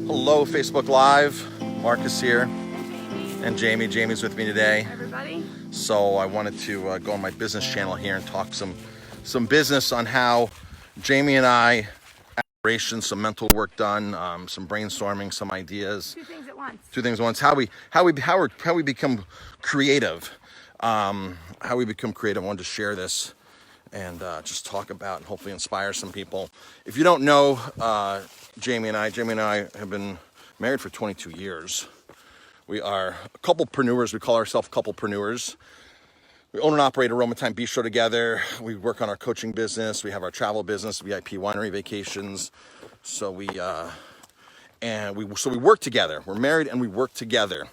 Hello, Facebook Live. Marcus here, and Jamie. Jamie's with me today. Hi, everybody. So I wanted to go on my business channel here and talk some business on how Jamie and I, some mental work done, some brainstorming, some ideas. Two things at once. Two things at once. How we become creative. How we become creative. I wanted to share this and just talk about and hopefully inspire some people. If you don't know, Jamie and I have been married for 22 years. We are a couplepreneurs. We call ourselves couplepreneurs. We own and operate a Roma Time Bistro together. We work on our coaching business. We have our travel business, VIP Winery Vacations. So we work together. We're married and we work together.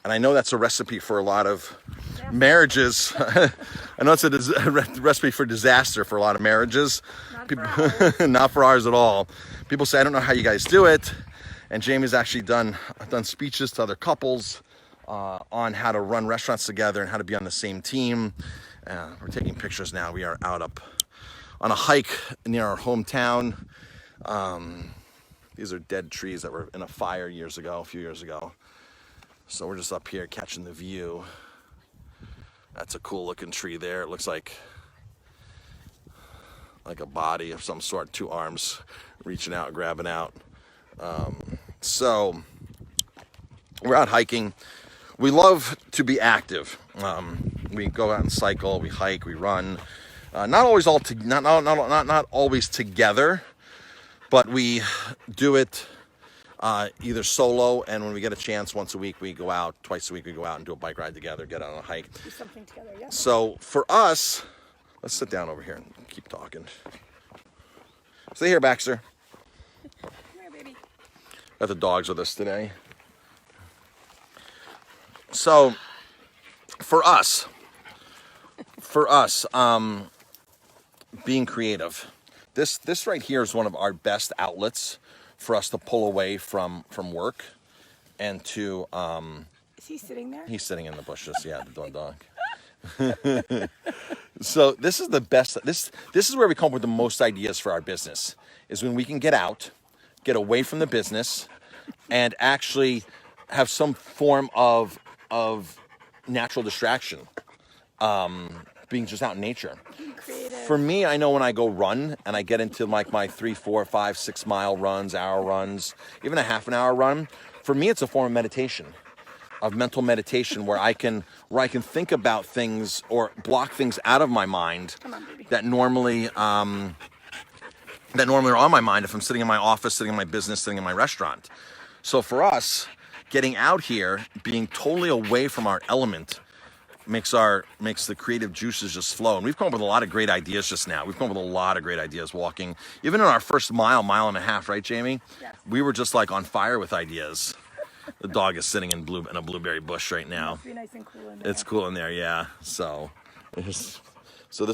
And I know that's a recipe for a lot of marriages. I know it's a recipe for disaster for a lot of marriages. Not for ours at all. People say, I don't know how you guys do it. And Jamie's actually done speeches to other couples on how to run restaurants together and how to be on the same team. We're taking pictures now. We are out up on a hike near our hometown. These are dead trees that were in a fire a few years ago. So we're just up here catching the view. That's a cool looking tree there. It looks like a body of some sort, two arms reaching out, grabbing out. So we're out hiking. We love to be active. We go out and cycle, we hike, we run. Not always together, but we do it either solo, and when we get a chance, once a week we go out, twice a week we go out and do a bike ride together, get out on a hike. Do something together, yeah. So for us, let's sit down over here and keep talking. Stay here, Baxter. Come here, baby. Got the dogs with us today. So for us, being creative, this right here is one of our best outlets for us to pull away from work and to Is he sitting there? He's sitting in the bushes, yeah, the dog. So this is the best. This is where we come up with the most ideas for our business, is when we can get out, get away from the business, and actually have some form of natural distraction, being just out in nature. For me, I know when I go run and I get into like my 3, 4, 5, 6 mile runs, hour runs, even a half an hour run, for me it's a form of meditation, of mental meditation, where I can think about things or block things out of my mind that normally are on my mind if I'm sitting in my office, sitting in my business, sitting in my restaurant. So for us, getting out here, being totally away from our element, makes the creative juices just flow. And we've come up with a lot of great ideas just now. We've come up with a lot of great ideas walking. Even in our first mile and a half, right, Jamie? Yes. We were just like on fire with ideas. The dog is sitting in a blueberry bush right now. Must be nice and cool in there. It's cool in there, yeah. So this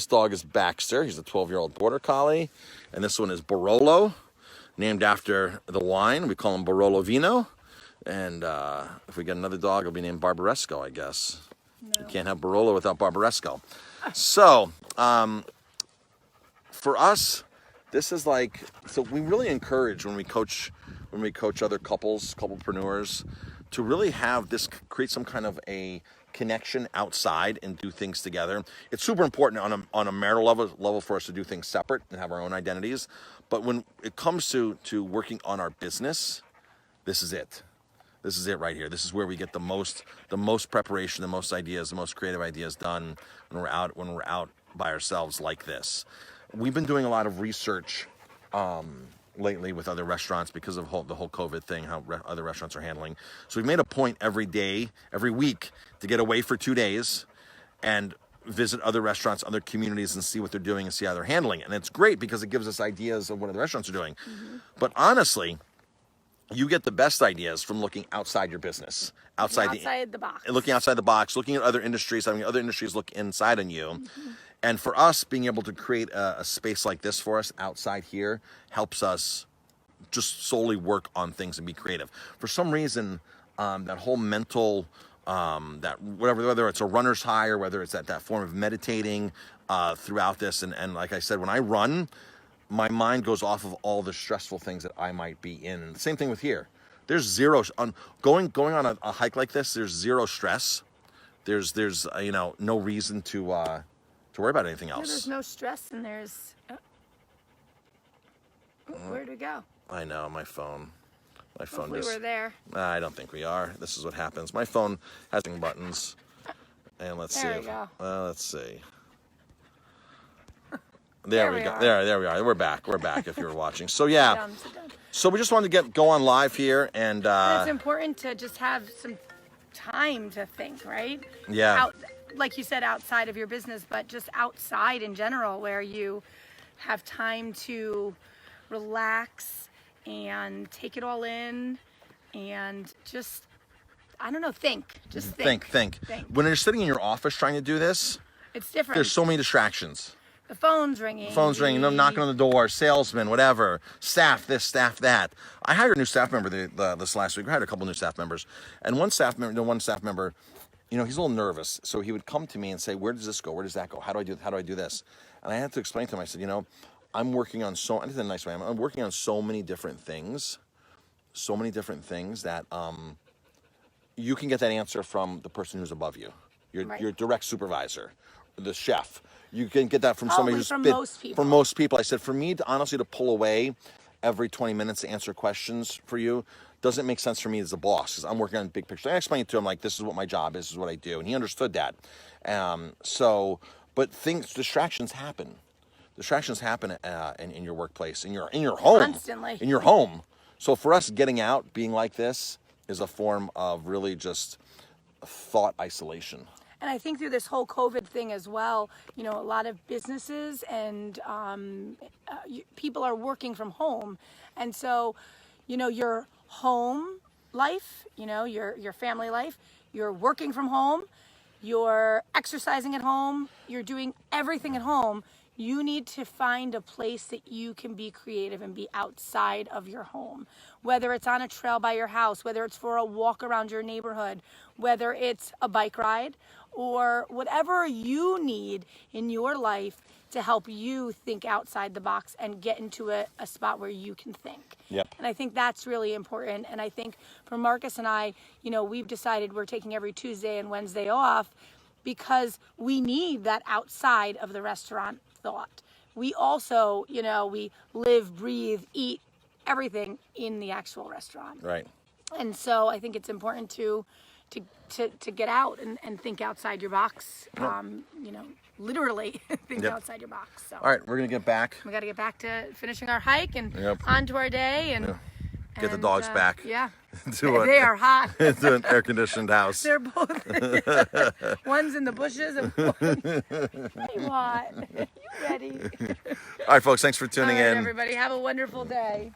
dog is Baxter. He's a 12-year-old border collie. And this one is Barolo, named after the wine. We call him Barolo Vino. And if we get another dog, it'll be named Barbaresco, I guess. No. You can't have Barolo without Barbaresco. So for us, this is so we really encourage when we coach other couplepreneurs, to really have this create some kind of a connection outside and do things together. It's super important on a marital level for us to do things separate and have our own identities. But when it comes to working on our business, this is it. This is it right here. This is where we get the most preparation, the most ideas, the most creative ideas done when we're out by ourselves like this. We've been doing a lot of research lately with other restaurants because of the whole COVID thing, how other restaurants are handling. So we've made a point every week, to get away for 2 days and visit other restaurants, other communities, and see what they're doing and see how they're handling it. And it's great because it gives us ideas of what other restaurants are doing. Mm-hmm. But honestly, you get the best ideas from looking outside your business, outside the box, looking outside the box, looking at other industries, having other industries look inside on you. Mm-hmm. And for us, being able to create a space like this for us outside here helps us just solely work on things and be creative. For some reason, that whole mental, whether it's a runner's high or whether it's that form of meditating throughout this, and like I said, when I run, my mind goes off of all the stressful things that I might be in. And same thing with here. There's zero on going on a hike like this. There's zero stress. There's you know, no reason to worry about anything else. There's no stress, and there's. Where'd we go? I know, my phone. My phone We just. were there. I don't think we are. This is what happens. My phone has buttons. And let's There see. we go. Let's see. There we go. are. There we are. We're back. We're back. If you were watching. So yeah. Sit down. So we just wanted to go on live here, and It's important to just have some time to think, right? Yeah. Like you said, outside of your business, but just outside in general, where you have time to relax and take it all in, and just, I don't know, think. Just think. think. When you're sitting in your office trying to do this, It's different. there's so many distractions. The phone's ringing. Them knocking on the door, salesman, whatever, staff this, staff that. I hired a new staff member this last week. I hired a couple new staff members, and one staff member, you know, he's a little nervous, so he would come to me and say, "Where does this go? Where does that go? How do I do this?" And I had to explain to him. I said, "You know, I'm working on I did it in a nice way. I'm working on so many different things that you can get that answer from the person who's above you, your direct supervisor, the chef." You can get that from somebody who's most people. From most people. I said, for me, honestly, to pull away every 20 minutes to answer questions for you doesn't make sense for me as a boss, because I'm working on big picture. I explained it to him, like, this is what my job is, this is what I do, and he understood that. But distractions happen. Distractions happen in your workplace, in your home, Constantly. in your home. So for us, getting out, being like this, is a form of really just thought isolation. And I think through this whole COVID thing as well, you know, a lot of businesses and people are working from home. And so, you know, your home life, you know, your family life, you're working from home, you're exercising at home, you're doing everything at home. You need to find a place that you can be creative and be outside of your home. Whether it's on a trail by your house, whether it's for a walk around your neighborhood, whether it's a bike ride, or whatever you need in your life to help you think outside the box and get into a spot where you can think. Yep. And I think that's really important. And I think for Marcus and I, you know, we've decided we're taking every Tuesday and Wednesday off because we need that outside of the restaurant thought. We also, you know, we live, breathe, eat everything in the actual restaurant. Right. And so I think it's important to get out and think outside your box. You know, literally think outside your box. So. All right, we're gonna get back. We got to get back to finishing our hike and Yep. on to our day and Get the dogs back. Yeah, To they are hot. to an air-conditioned house. They're both. One's in the bushes and one's. Hey, what? You ready? All right, folks. Thanks for tuning All right, in. everybody, have a wonderful day.